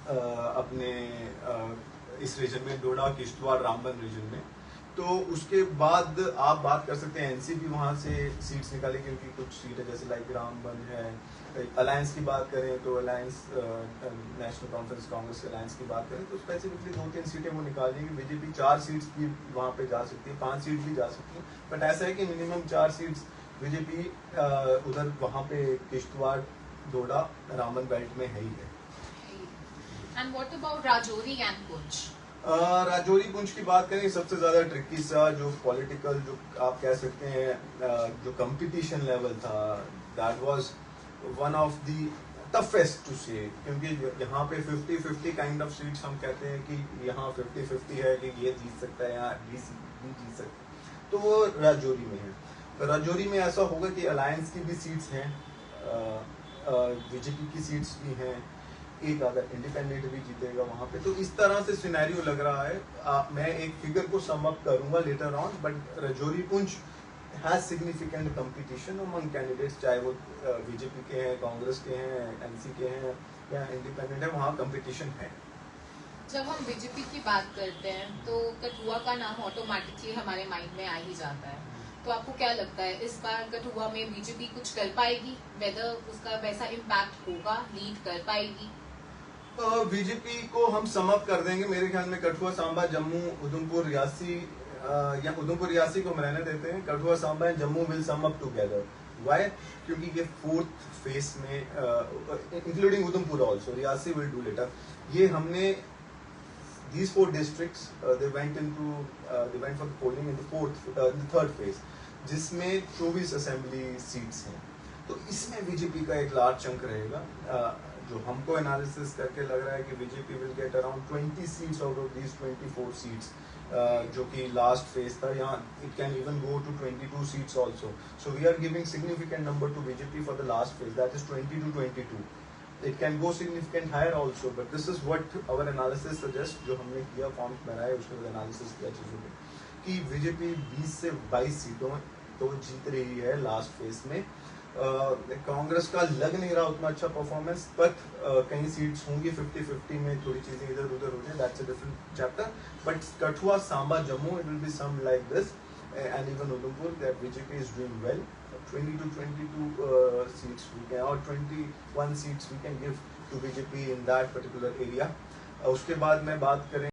अपने इस रीजन में, डोडा किश्तवाड़ रामबन रीजन में। तो उसके बाद आप बात कर सकते हैं एनसीपी वहाँ से सीट्स निकाले, क्योंकि कुछ सीटें जैसे लाइक रामबन है। अलायंस की बात करें तो alliance national conference Congress alliance की बात करें तो स्पेसिफिकली 2-3 सीटें वो निकाल देंगे। बीजेपी 4 सीट्स भी वहाँ पे जा सकती है, 5 सीट भी जा सकती है, बट ऐसा है कि मिनिमम 4 सीट्स बीजेपी उधर वहाँ पे किश्तवाड़ डोडा रामबन बेल्ट में है ही है। And what about Rajouri and Poonch? Rajouri Poonch की बात करें, सबसे ज्यादा ट्रिकी सा जो पॉलिटिकल, जो आप कह सकते हैं जो कंपटीशन लेवल था, that was one of the toughest to say, क्योंकि यहाँ पे 50-50 काइंड ऑफ सीट्स हम कहते हैं कि यहाँ 50-50 है कि ये जीत सकता है, यहाँ भी जीत सकता है, तो वो राजौरी में है। राजौरी में ऐसा होगा कि अलायंस की भी सीट्स हैं, बीजेपी की सीट्स भी हैं, एक अगर इंडिपेंडेंट भी जीतेगा वहां पे। तो इस तरह से सिनेरियो लग रहा है। मैं एक फिगर को सम अप करूंगा later on, but Rajouri Poonch has significant competition among candidates, चाहे वो बीजेपी के हैं, कांग्रेस के हैं, एनसी के हैं या इंडिपेंडेंट है, वहाँ कंपटीशन है। जब हम बीजेपी की बात करते हैं तो कठुआ का नाम ऑटोमेटिकली हमारे माइंड में आ ही जाता है। तो आपको क्या लगता है इस बार कठुआ में बीजेपी कुछ कर पाएगी, वेदर उसका वैसा इम्पैक्ट होगा, लीड कर पाएगी? बीजेपी को हम समअप कर देंगे मेरे ख्याल में। कठुआ, सांबा, जम्मू, उधमपुर, रियासी, या उधमपुर रियासी को हम रहने देते हैं। Kathua, Samba and Jammu will sum up together. Why? क्योंकि ये 4th फेज में, including Udhampur also, Reasi will do later. ये हमने these 4 districts they went for the polling in the third phase, जिसमें 24 असेंबली सीट्स हैं। तो इसमें बीजेपी का एक लार्ज चंक रहेगा। जो हमको एनालिसिस करके लग रहा है कि BJP will get around 20 seats out of these 24 seats, जो कि लास्ट फेज था। यहाँ it can even go to 22 seats also. So we are giving significant number to BJP for the last phase, that is 20 to 22। It can go significant higher also, but this is what our analysis suggests। जो हमने किया, forms बनाए, उसमें analysis किया चीजों पे कि BJP 20 से 22 सीटों तो जीत रही है लास्ट फेज में। कांग्रेस का लग नहीं रहा उतना अच्छा परफॉर्मेंस, बट कई सीट्स होंगी 50-50 में, थोड़ी चीजें इधर उधर हो जाए, that's a different chapter. But Kathua, Samba, Jammu, it will be some like this, and even Udhampur, that BJP is doing well। 20 to 22 seats we can, or 21 seats we can give to BJP in that particular area। उसके बाद में बात करें